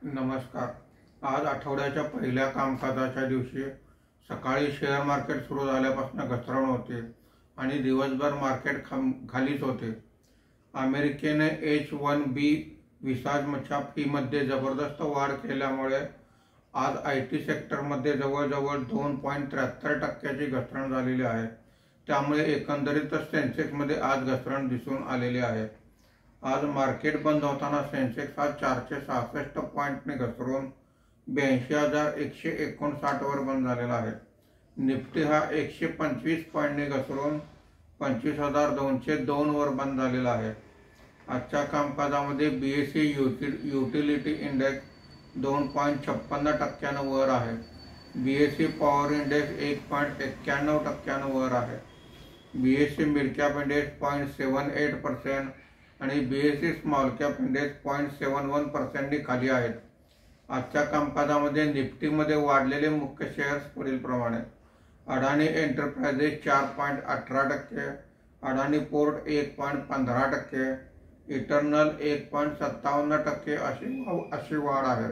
नमस्कार. आज आठवड्याच्या पहिल्या कामकाजाच्या दिवशी सकाळी शेअर मार्केट सुरू झाल्यापासून घसरण होते आणि दिवसभर मार्केट खालीच होते. अमेरिकेने H-1B व्हिसाच्या फीमध्ये जबरदस्त वाढ केल्यामुळे आज IT सेक्टरमध्ये जवळजवळ 2.73% घसरण झालेली आहे. त्यामुळे एकंदरीतच सेन्सेक्समध्ये आज घसरण दिसून आलेली आहे. आज मार्केट बंद होताना सेन्सेक्स हा 466 पॉईंटने घसरून 82,159 वर बंद झालेला आहे. निफ्टी हा 125 पॉईंटने घसरून 25,202 वर बंद झालेला आहे. आजच्या कामकाजामध्ये BSE युटिलिटी इंडेक्स 2.56% वर आहे. BSE पॉवर इंडेक्स 1.91% वर आहे. BSE मिड कॅप इंडेक्स 0.78% आणि BSE स्मॉल कॅप इंडेक्स 0.71% खाली आहेत. आजच्या कामकाजामध्ये निफ्टीमध्ये वाढलेले मुख्य शेअर्स पुढील प्रमाणे: अडाणी एंटरप्राइजेस 4.18%, अडाणी पोर्ट 1.15%, इटर्नल 1.57% अशी वाढ आहे.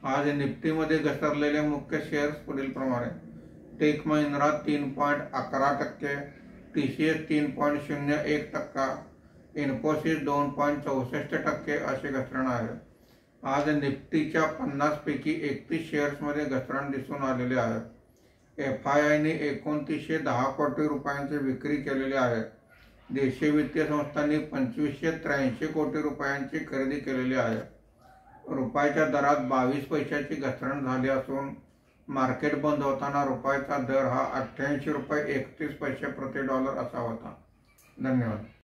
आज निफ्टीमध्ये घसरलेले मुख्य शेअर्स पुढील प्रमाणे: टेक महिंद्रा 3.11%, TCS 3.01%, इन्फोसिस 2.64% असे घसरण आहे. आज निफ्टीच्या 50 पैकी 31 शेअर्समध्ये घसरण दिसून आलेले आहे. FIIने 2910 कोटी रुपयांची विक्री केलेली आहे. देशीय वित्तीय संस्थांनी 2583 कोटी रुपयांची खरेदी केलेली आहे. रुपयाच्या दरात 22 पैशाची घसरण झाली असून मार्केट बंद होताना रुपयाचा दर हा 88 रुपये 31 पैसे प्रति डॉलर असा होता. धन्यवाद.